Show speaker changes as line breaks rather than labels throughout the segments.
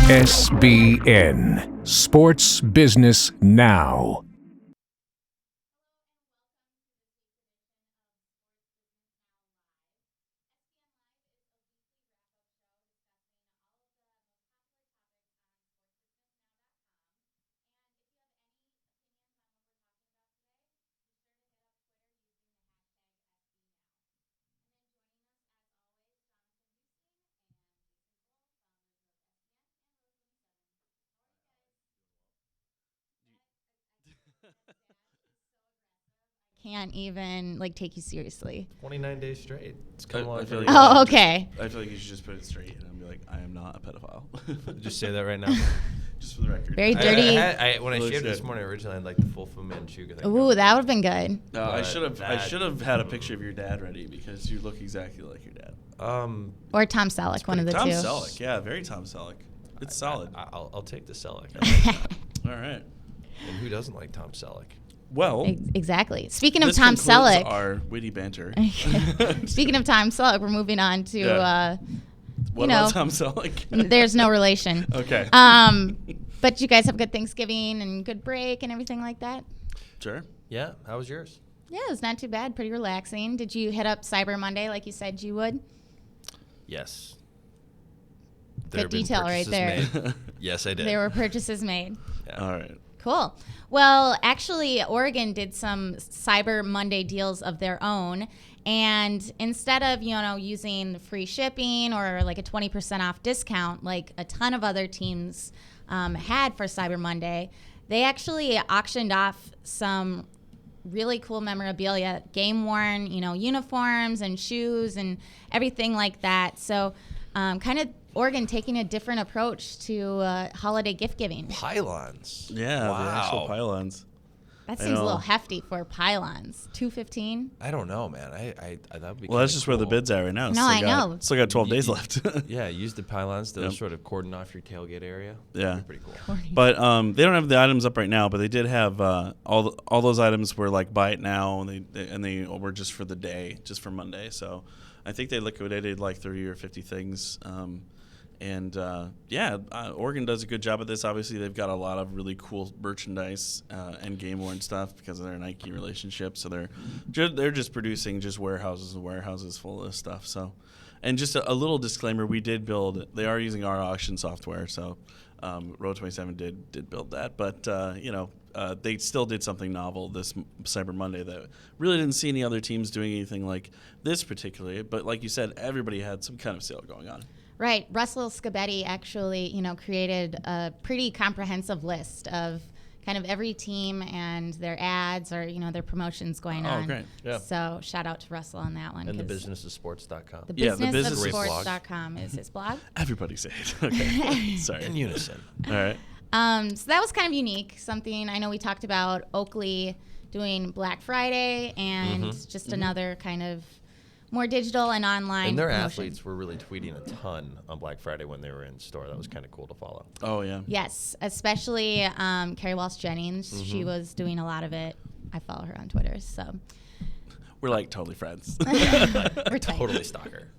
SBN Sports Business Now.
Can't even take you seriously.
29 days straight. It's come along.
Oh, okay.
I feel like you should just put it straight and be like, I am not a pedophile.
Just say that right now.
Just for the record.
Very dirty.
When I shaved this morning, originally I had the full Fu Manchu thing.
Ooh, that would have been good.
I should have had a picture of your dad ready because you look exactly like your dad.
Or Tom Selleck, one of the two.
Tom Selleck, yeah, very Tom Selleck. It's solid.
I'll take the Selleck.
All right.
And who doesn't like Tom Selleck?
Well,
exactly. Speaking of Tom Selleck,
our witty banter.
Speaking of Tom Selleck, we're moving on to
what about Tom Selleck?
There's no relation.
Okay.
But you guys have good Thanksgiving and good break and everything like that?
Sure.
Yeah. How was yours?
Yeah, it was not too bad. Pretty relaxing. Did you hit up Cyber Monday like you said you would?
Yes.
Good detail right there.
Yes, I did.
There were purchases made.
Yeah.
All right.
Cool. Well, actually, Oregon did some Cyber Monday deals of their own. And instead of, using free shipping or a 20% off discount like a ton of other teams had for Cyber Monday, they actually auctioned off some really cool memorabilia, game-worn, uniforms and shoes and everything like that. So kind of Oregon taking a different approach to holiday gift giving.
Pylons.
Yeah,
wow.
The actual pylons.
That seems a little hefty for pylons. $215.
I don't know, man. I that would be.
Well, that's just
cool.
where the bids are right now.
No, I know.
Still got 12 days left.
Yeah, use the pylons to sort of cordon off your tailgate area.
Yeah,
pretty cool.
But they don't have the items up right now. But they did have all those items were buy it now, and they were just for the day, just for Monday. So I think they liquidated 30 or 50 things. Oregon does a good job at this. Obviously, they've got a lot of really cool merchandise and game-worn stuff because of their Nike relationship. So they're just producing warehouses and warehouses full of stuff. So, and just a little disclaimer: they are using our auction software. So, Road 27 did build that, but they still did something novel this Cyber Monday that really didn't see any other teams doing anything like this particularly. But like you said, everybody had some kind of sale going on.
Right. Russell Scabetti actually, created a pretty comprehensive list of kind of every team and their ads or, their promotions going on.
Oh, great.
Yeah.
So shout out to Russell on that one.
And thebusinessofsports.com.
The
Yeah,
businessofsports.com is his blog.
Everybody say it. Okay. Sorry.
In unison.
All right.
So that was kind of unique. Something I know we talked about Oakley doing Black Friday and just another kind of more digital and online.
And their
promotion.
athletes were really tweeting a ton on Black Friday when they were in store. That was kind of cool to follow.
Oh, yeah.
Yes, especially Carrie Walsh-Jennings. She was doing a lot of it. I follow her on Twitter, so.
We're totally friends.
We're tight.
Totally stalker.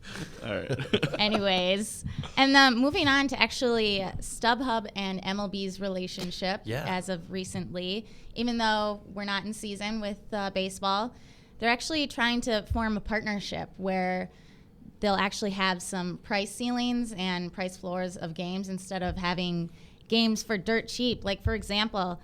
All right.
Anyways, and moving on to actually StubHub and MLB's relationship as of recently, even though we're not in season with baseball, they're actually trying to form a partnership where they'll actually have some price ceilings and price floors of games instead of having games for dirt cheap. Like, for example,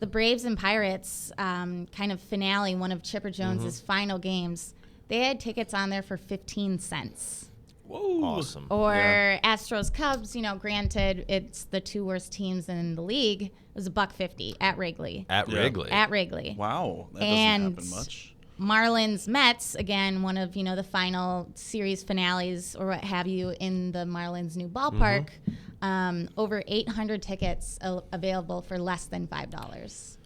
the Braves and Pirates kind of finale, one of Chipper Jones's final games, they had tickets on there for 15 cents.
Whoa.
Awesome.
Or Astros Cubs, granted it's the two worst teams in the league. It was $1.50 at Wrigley.
At Wrigley.
Wow. That
and
doesn't happen much.
Marlins Mets, again, one of the final series finales or what have you in the Marlins new ballpark. Over 800 tickets available for less than $5.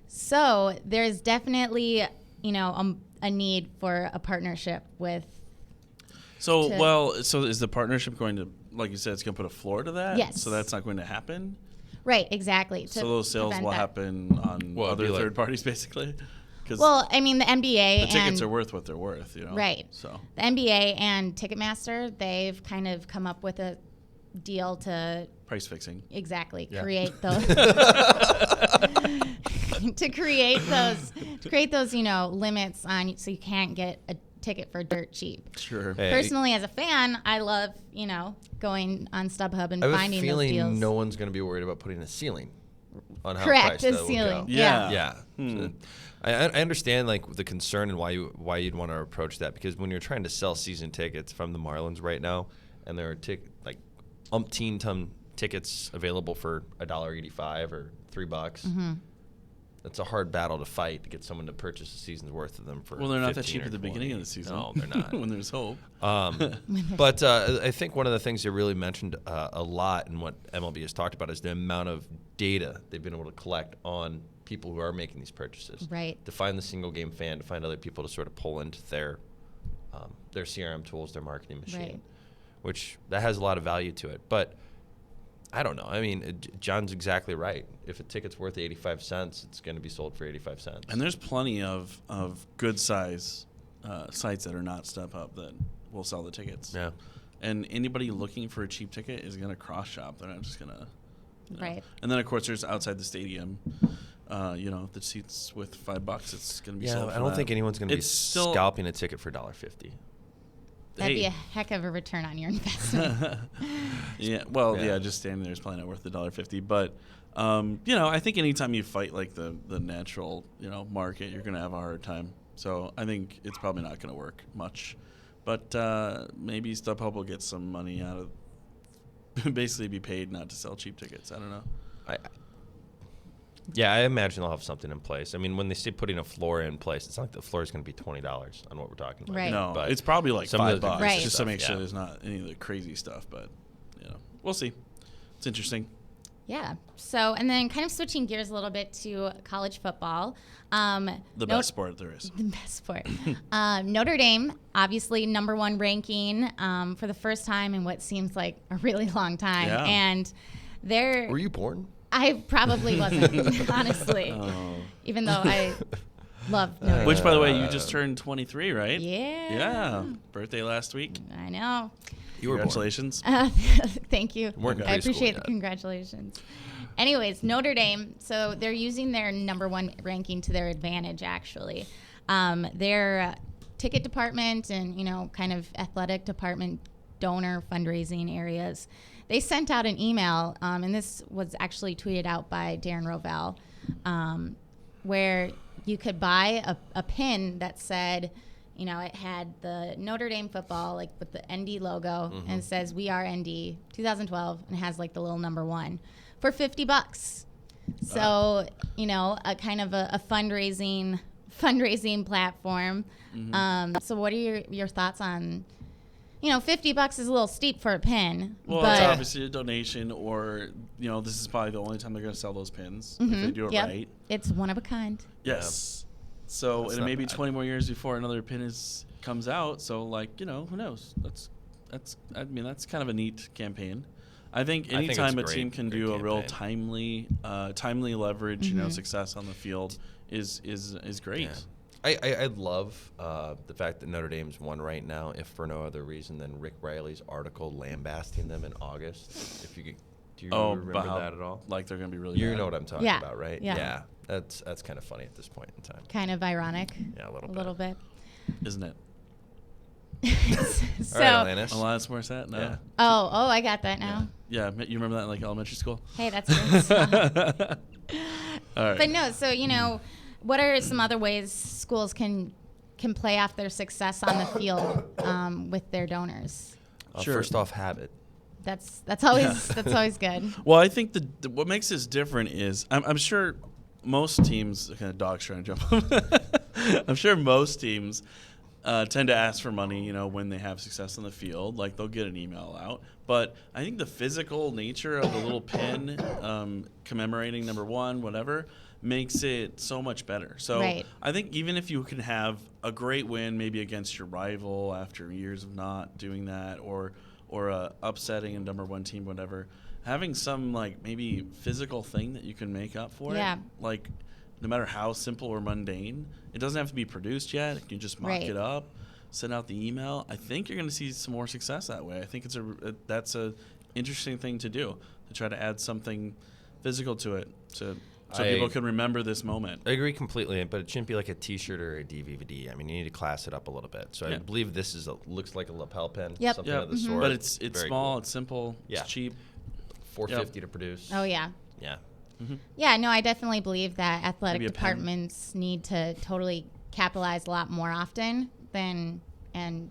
So there's definitely a need for a partnership with.
So is the partnership going to, like you said, it's going to put a floor to that?
Yes.
So that's not going to happen?
Right, exactly.
So those sales will happen on other third parties, basically?
Well, I mean, the NBA
the tickets are worth what they're worth,
Right.
So
the NBA and Ticketmaster, they've kind of come up with a deal to
Price fixing.
exactly
Yeah.
create those to create those limits on, so you can't get a ticket for dirt cheap.
Sure.
Hey,
Personally, as a fan, I love going on StubHub and
I have a
finding those
feeling
deals.
no one's going to be worried about putting a ceiling on how
Correct,
priced
a
that will
ceiling.
go.
Yeah.
Yeah. So I understand like the concern and why you'd want to approach that, because when you're trying to sell season tickets from the Marlins right now, and there are umpteen ton tickets available for $1.85 or $3,
Mm-hmm.
that's a hard battle to fight to get someone to purchase a season's worth of them for.
Well, they're not that
15
cheap
or
at the
20.
beginning of the season.
No, they're not.
When there's hope.
But I think one of the things they really mentioned a lot and what MLB has talked about is the amount of data they've been able to collect on people who are making these purchases.
Right.
To find the single game fan, to find other people to sort of pull into their CRM tools, their marketing machine,
Right.
which that has a lot of value to it. But I don't know. I mean, John's exactly right. If a ticket's worth 85 cents, it's going to be sold for 85 cents.
And there's plenty of good size sites that are not StubHub that will sell the tickets.
Yeah.
And anybody looking for a cheap ticket is going to cross shop. They're not just going to.
Right.
And then of course there's outside the stadium. The seats with $5, it's going to be sold.
I don't think anyone's going to be
It's still-
scalping a ticket for $1.50.
That'd be
Hey.
a heck of a return on your investment.
Yeah, just standing there is probably not worth the $1.50. But I think anytime you fight like the natural market, you're going to have a hard time. So I think it's probably not going to work much. But maybe StubHub will get some money out of basically be paid not to sell cheap tickets. I don't know.
I imagine they'll have something in place. I mean, when they say putting a floor in place, it's not like the floor is going to be $20 on what we're talking about.
Right.
No,
But
it's probably like
some of
$5
the
Right.
just to make sure
yeah.
there's not any of the crazy stuff. But we'll see. It's interesting.
Yeah. So, and then kind of switching gears a little bit to college football.
The best sport there is.
The best sport. Notre Dame, obviously number one ranking for the first time in what seems like a really long time.
Yeah.
And they're...
Were you born?
I probably wasn't, honestly.
Oh.
Even though I love Notre Dame.
Which, by the way, you just turned 23, right?
Yeah.
Yeah. Birthday last week.
I know.
You were born.
Congratulations.
Thank you.
Weren't in
I
preschool
appreciate the
yet.
congratulations. Anyways, Notre Dame, so they're using their number one ranking to their advantage, actually. Their ticket department and, kind of athletic department, donor fundraising areas, they sent out an email, and this was actually tweeted out by Darren Rovell, where you could buy a pin that said, it had the Notre Dame football, like with the ND logo, and it says, "We are ND 2012," and it has like the little number 1 for $50. So, a kind of a fundraising platform. So what are your thoughts on, $50 is a little steep for a pin.
Well,
but
it's obviously a donation, or this is probably the only time they're going to sell those pins if they do it
yep.
right.
It's one of a kind.
Yes. So
That's
and
not
maybe
bad.
20 more years before another pin comes out. So who knows? That's kind of a neat campaign. I think
I think it's
anytime a
great-
team can
great
do a real
campaign.
timely leverage, success on the field is great.
Yeah. I love the fact that Notre Dame's won right now, if for no other reason than Rick Riley's article lambasting them in August. If you could, do you remember
about
that at all?
Like they're going to be really
You
bad.
know what I'm talking
Yeah.
about, right?
Yeah.
That's kind of funny at this point in time.
Kind of ironic.
Yeah, a
A
little bit.
little bit.
Isn't it?
So,
All right, Alanis.
Alanis Morissette? No.
Yeah.
oh, I got that now.
Yeah, you remember that in like elementary school?
Hey, that's good.
All right.
But no, so what are some other ways schools can play off their success on the field with their donors?
Sure.
First off, habit.
That's always good.
Well, I think what makes this different is I'm sure most teams, kind of dogs trying to jump. I'm sure most teams tend to ask for money, when they have success on the field. Like they'll get an email out. But I think the physical nature of the little pin commemorating number 1, whatever, makes it so much better. So
Right.
I think even if you can have a great win, maybe against your rival after years of not doing that, or upsetting a number 1 team, whatever, having some maybe physical thing that you can make up for
Yeah.
it, no matter how simple or mundane, it doesn't have to be produced yet. You can just mock
Right.
it up, send out the email. I think you're going to see some more success that way. I think that's a interesting thing to do, to try to add something physical to it, so people can remember this moment.
I agree completely, but it shouldn't be like a T-shirt or a DVD. I mean, you need to class it up a little bit. So I believe this looks like a lapel pin, something of the sort.
But it's
Very
small,
cool.
It's simple, it's cheap.
$450 to produce.
Oh, yeah.
Yeah.
Mm-hmm.
Yeah, no, I definitely believe that athletic departments need to totally capitalize a lot more often than, and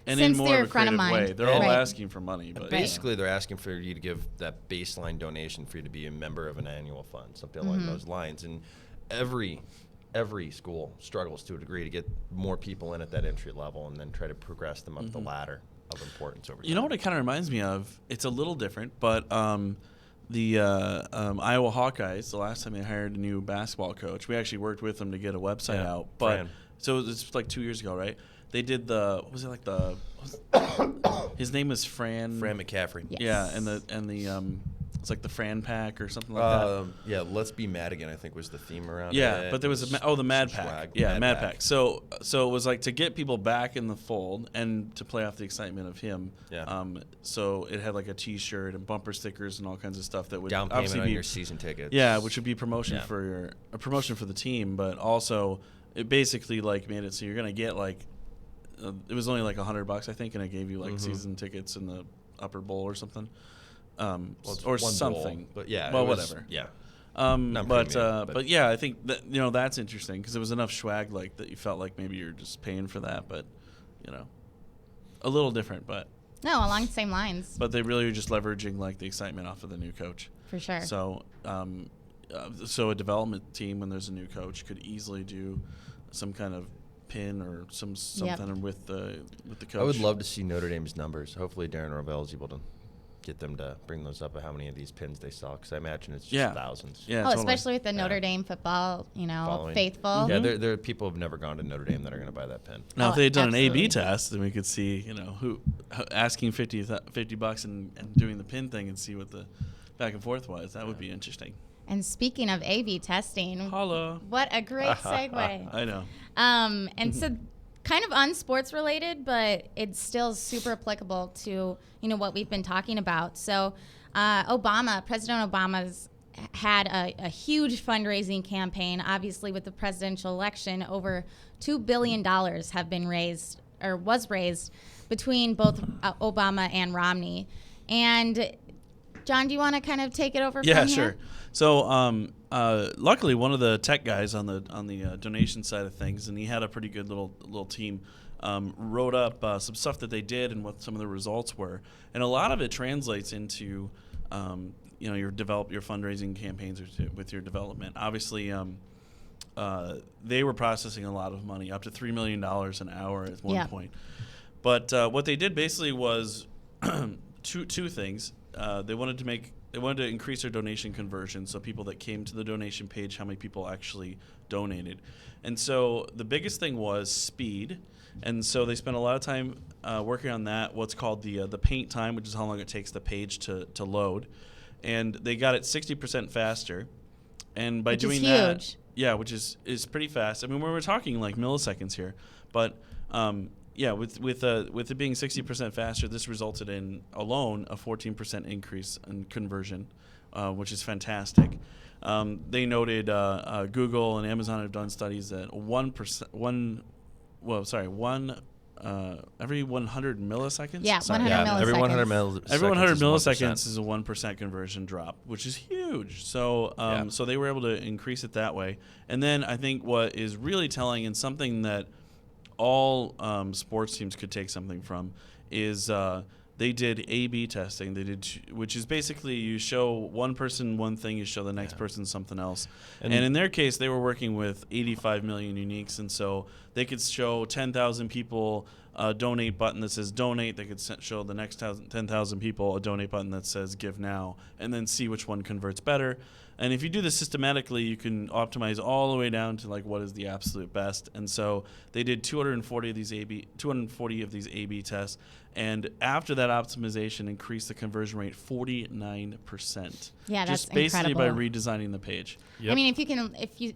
And
since
in more
they're
of a
front of
creative
mind.
way. They're all asking for money. But
basically, they're asking for you to give that baseline donation for you to be a member of an annual fund, something along those lines. And every school struggles to a degree to get more people in at that entry level and then try to progress them up the ladder of importance over time.
You know what it kind of reminds me of? It's a little different, but the Iowa Hawkeyes, the last time they hired a new basketball coach, we actually worked with them to get a website out. But so it's like 2 years ago, right? They did his name was Fran
McCaffrey.
Yes.
Yeah, and the it's like the Fran Pack or something like that.
Yeah, Let's Be Mad Again, I think was the theme around it.
Yeah, but there was the Mad Pack.
Swag,
Yeah, Mad Pack. So it was like to get people back in the fold and to play off the excitement of him.
Yeah.
So it had like a T-shirt and bumper stickers and all kinds of stuff that would
down
obviously
payment on
be
your season tickets.
Yeah, which would be promotion for the team, but also it basically like made it so you're gonna get like it was only like $100 I think, and it gave you like season tickets in the upper bowl or something. Or something,
bowl, but yeah,
well, whatever.
Yeah,
but yeah, I think that that's interesting because there was enough swag like that you felt like maybe you're just paying for that, but a little different, but
no, along the same lines.
But they really are just leveraging like the excitement off of the new coach.
For sure.
So, so a development team when there's a new coach could easily do some kind of pin or something with the coach.
I would love to see Notre Dame's numbers. Hopefully, Darren Rovell is able to get them to bring those up of how many of these pins they sell, because I imagine it's just thousands.
Yeah,
totally. Especially with the Notre Dame football,
Following.
faithful.
Yeah, there are people who've never gone to Notre Dame that are going to buy that pin.
Now, if they had done
absolutely.
an A/B test, then we could see, who asking $50 and doing the pin thing and see what the back and forth was. That would be interesting.
And speaking of A/B testing,
holla!
What a great segue.
I know.
And so, kind of unsports related, but it's still super applicable to what we've been talking about. So, President Obama's had a huge fundraising campaign. Obviously, with the presidential election, over $2 billion have been raised or was raised between both Obama and Romney. And John, do you want to kind of take it over?
Yeah,
from
sure.
here?
So, luckily, one of the tech guys on the donation side of things, and he had a pretty good little team, wrote up some stuff that they did and what some of the results were, and a lot of it translates into your fundraising campaigns with your development. Obviously, they were processing a lot of money, up to $3 million an hour at one point. But what they did basically was two things. They wanted to increase their donation conversion, so people that came to the donation page, how many people actually donated. And so the biggest thing was speed. And so they spent a lot of time working on that, what's called the paint time, which is how long it takes the page to load. And they got it 60% faster. And by doing that,
huge.
Yeah, which is pretty fast. I mean, we're talking like milliseconds here, but with it being 60% faster, this resulted in alone a 14% increase in conversion, which is fantastic. They noted Google and Amazon have done studies that every 100 milliseconds.
Yeah, 100 milliseconds.
Every 100 milliseconds.
Every 100 milliseconds
1%.
is a 1% conversion drop, which is huge. So, so they were able to increase it that way. And then I think what is really telling, and something that all sports teams could take something from, is they did A/B testing. They did, which is basically you show one person one thing, you show the next person something else. And in their case, they were working with 85 million uniques, and so they could show 10,000 people a donate button that says donate. They could show the next 10,000 people a donate button that says give now, and then see which one converts better. And if you do this systematically, you can optimize all the way down to like what is the absolute best. And so they did 240 of these A/B tests, and after that optimization, increased the conversion rate 49%.
Yeah, that's
just basically
incredible.
by redesigning the page.
I mean,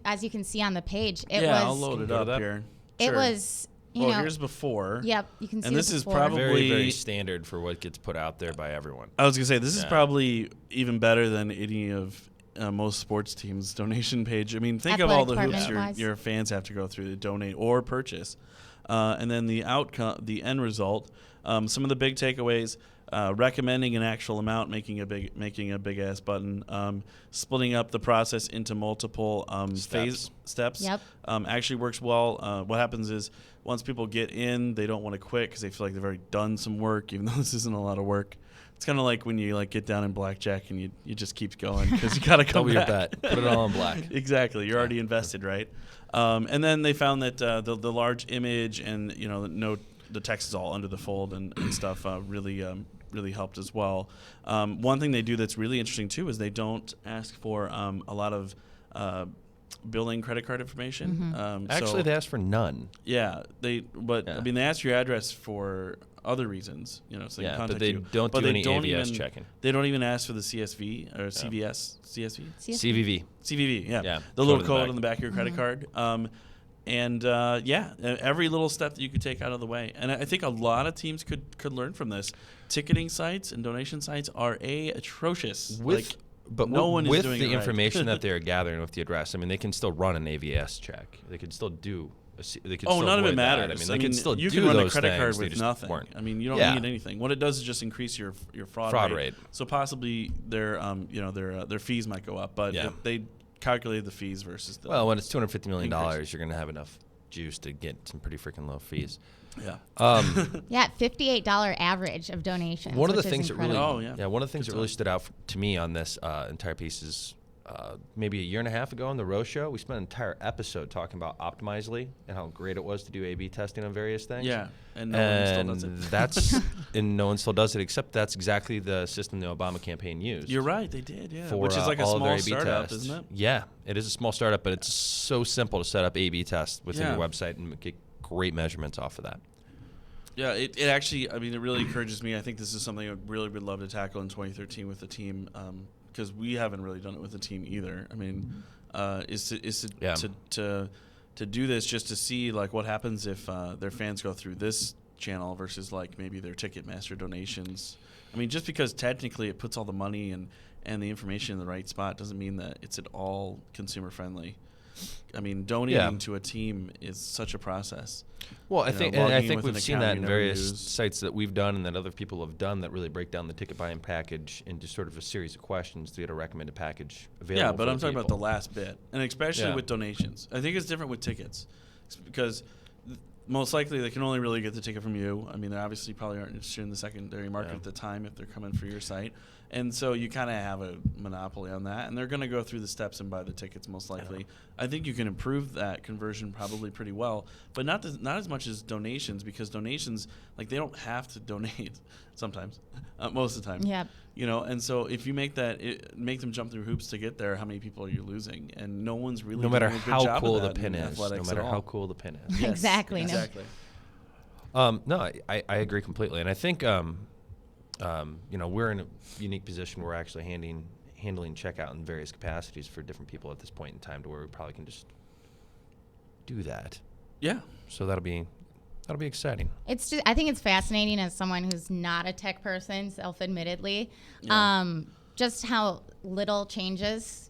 as you can see on the page,
I'll load it up here.
It
Sure.
was
here's before.
Yep, you can see.
And this is
before.
probably
Very, very standard for what gets put out there by everyone.
I was gonna say this is probably even better than any of most sports teams' donation page. I mean, think of all the hoops your fans have to go through to donate or purchase, and then the outcome, the end result. Some of the big takeaways: recommending an actual amount, making a big ass button, splitting up the process into multiple steps.
Yep.
Actually works well. What happens is once people get in, they don't want to quit because they feel like they've already done some work, even though this isn't a lot of work. It's kind of like when you get down in blackjack and you just keep going because you got to come back.
Your bet. Put it all in black.
Exactly. You're already invested, right? And then they found that the large image and the text is all under the fold and stuff really helped as well. One thing they do that's really interesting too is they don't ask for a lot of billing credit card information.
Actually, they ask for none.
Yeah, they ask your address for other reasons, so they can contact you.
Don't do any AVS checking.
They don't even ask for the CSV or CVV. CVV,
yeah.
The little code on the back of your credit card. Every little step that you could take out of the way. And I think a lot of teams could learn from this. Ticketing sites and donation sites are atrocious.
But
no one is doing
the
it
information that they're gathering with the address. I mean, they can still run an AVS check. They could still do.
None of it matters.
They can still
you
do
can run a
those
credit
things,
card with nothing. I mean, you don't need anything. What it does is just increase your fraud rate. So possibly their fees might go up, but they calculated the fees versus the.
Well, when it's $250 million, you're going to have enough juice to get some pretty freaking low fees.
Yeah.
$58 average of donations.
One of the things that really stood out to me on this entire piece is maybe a year and a half ago on the Row Show, we spent an entire episode talking about Optimizely and how great it was to do A/B testing on various things.
Yeah, and no one still does it.
And no one still does it, except that's exactly the system the Obama campaign used.
You're right, they did, yeah.
For,
which is like a small startup,
tests.
Isn't it?
Yeah, it is a small startup, but it's so simple to set up A/B tests within your website and get great measurements off of that.
Yeah, it actually, it really encourages me. I think this is something I really would love to tackle in 2013 with the team, because we haven't really done it with the team either. I mean, to do this just to see what happens if their fans go through this channel versus maybe their Ticketmaster donations. I mean, just because technically it puts all the money and the information in the right spot doesn't mean that it's at all consumer friendly. I mean, donating to a team is such a process.
Well, I think we've seen that in various sites that we've done and that other people have done that really break down the ticket buying package into sort of a series of questions to get a recommended package available.
Yeah, but I'm talking about the last bit, and especially with donations. I think it's different with tickets because most likely they can only really get the ticket from you. I mean, they obviously probably aren't interested in the secondary market at the time if they're coming for your site. And so you kind of have a monopoly on that, and they're going to go through the steps and buy the tickets most likely. I think you can improve that conversion probably pretty well, but not as much as donations, because donations, they don't have to donate sometimes, most of the time.
Yeah.
And so if you make them jump through hoops to get there, how many people are you losing? And no one's really
no matter
doing a good
how
job
cool
of
the
that
pin
in
is. No
athletics
matter
at all.
how cool the pin is.
Yes,
exactly.
Exactly.
No, I agree completely, and I think we're in a unique position where we're actually handling checkout in various capacities for different people at this point in time, to where we probably can just do that.
Yeah.
So that'll be exciting.
It's just, I think it's fascinating as someone who's not a tech person, self-admittedly, just how little changes.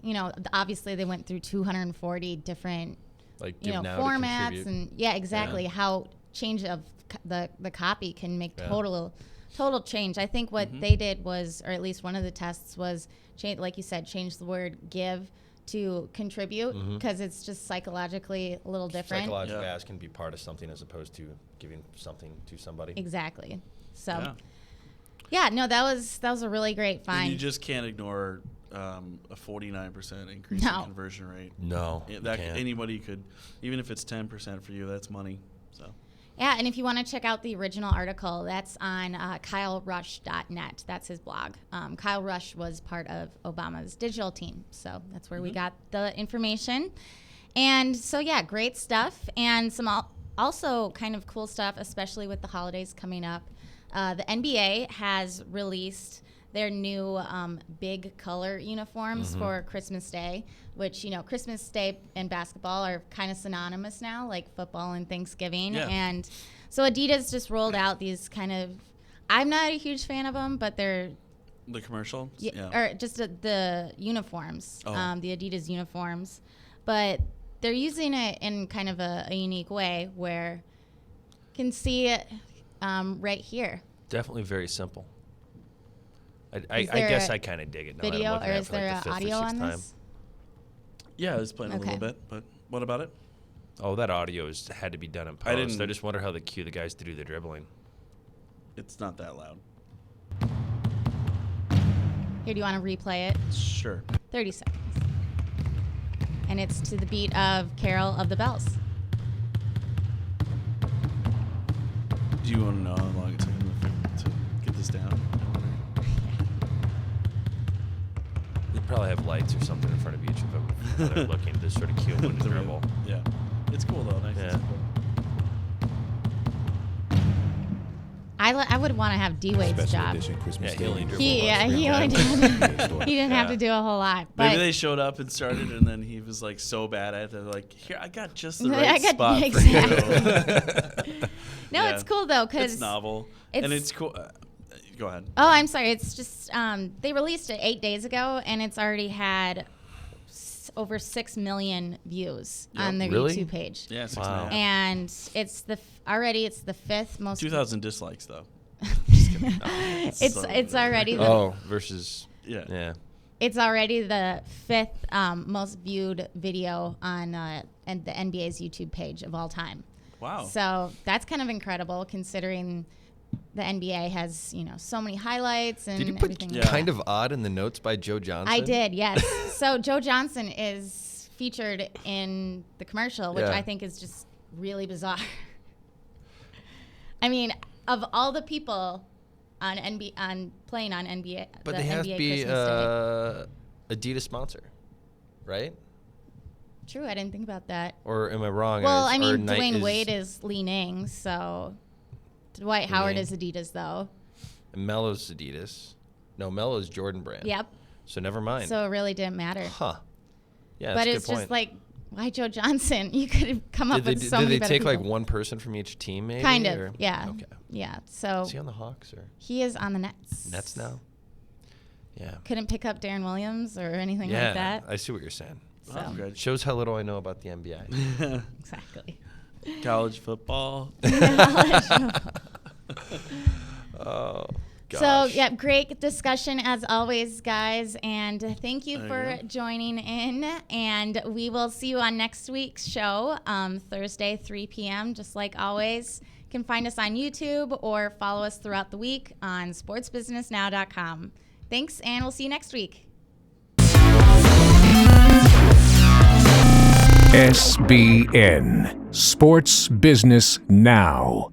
Obviously they went through 240 different formats, and exactly how change of the copy can make total change. I think what they did was, or at least one of the tests was, like you said, change the word give to contribute, because it's just psychologically a little different.
Psychological ask can be part of something as opposed to giving something to somebody.
Exactly. So, that was a really great find.
And you just can't ignore a 49% increase in conversion rate.
No,
anybody could, even if it's 10% for you, that's money. So.
Yeah, and if you want to check out the original article, that's on KyleRush.net. That's his blog. Kyle Rush was part of Obama's digital team, so that's where we got the information. And so, great stuff, and some also kind of cool stuff, especially with the holidays coming up. The NBA has released their new big color uniforms for Christmas Day, which, Christmas Day and basketball are kind of synonymous now, like football and Thanksgiving.
Yeah.
And so Adidas just rolled out these kind of, I'm not a huge fan of them, but they're
The commercial?
or just the uniforms,
Oh.
the Adidas uniforms. But they're using it in kind of a unique way where you can see it right here.
Definitely very simple. I
there
guess
a
I kind of dig it now. that I'm
Video,
looking
or
at it
is
for, like,
there
the fifth or
audio
sixth
on
time.
this?
Yeah, it's playing a
Okay.
little bit, but what about it?
Oh, that audio had to be done in post.
didn't-
I just wonder how they cue the guys to do the dribbling.
It's not that loud.
Here, do you want to replay it?
Sure.
30 seconds. And it's to the beat of Carol of the Bells.
Do you want to know how long it took him to get this down?
They probably have lights or something in front of each of them. While they're looking to sort of cue them to dribble.
Yeah. It's cool, though. Nice.
Yeah.
It's cool.
I would want to have D-Wade's
Special
job.
edition Christmas
Yeah,
Day.
he only dribbled
He only did. He didn't have to do a whole lot. But
Maybe they showed up and started, and then he was like so bad at it. They're like, "Here, I got just the
I
right
got-
spot
exactly.
for you."
no,
Yeah.
it's cool though because
It's novel,
it's-
and it's cool. Go ahead.
Oh, I'm sorry. It's just they released it 8 days ago, and it's already had over 6 million views
Yep.
on their
Really?
YouTube page.
Yeah, 6
Wow.
million.
And it's the fifth most.
2,000 dislikes though.
It's already the
Oh, versus
Yeah.
it's already the fifth most viewed video on and the NBA's YouTube page of all time.
Wow.
So that's kind of incredible considering the NBA has so many highlights and
Did you put
everything.
Yeah.
kind of odd in the notes by Joe Johnson?
I did, yes. So Joe Johnson is featured in the commercial, which
Yeah.
I think is just really bizarre. I mean, of all the people on playing on NBA,
But
the
they have
NBA
to be
Christmas Day.
Adidas sponsor, right?
True, I didn't think about that.
Or am I wrong?
Well,
Or
I mean,
Nike
Dwayne Wade is Li-Ning, so Dwight Howard
Li-Ning.
is Adidas, though.
And Melo's Adidas. No, Melo's Jordan brand.
Yep.
So never mind.
So it really didn't matter.
Huh. Yeah,
But
that's a
it's
good point.
just like, why Joe Johnson? You could have come up with so
did
many
they
better
take like
people.
one person from each team, maybe?
Kind of,
or-
yeah.
Okay.
Yeah, so
Is he on the Hawks or
he is on the Nets.
Nets now? Yeah.
Couldn't pick up Darren Williams or anything
Yeah,
like that.
I see what you're saying.
So,
Wow, good.
Shows how little I know about the NBA.
exactly.
College football.
Oh, gosh.
So, yeah, great discussion as always, guys. And thank you
There
for
you go.
joining in. And we will see you on next week's show, Thursday, 3 p.m., just like always. You can find us on YouTube or follow us throughout the week on sportsbusinessnow.com. Thanks, and we'll see you next week.
SBN Sports Business Now.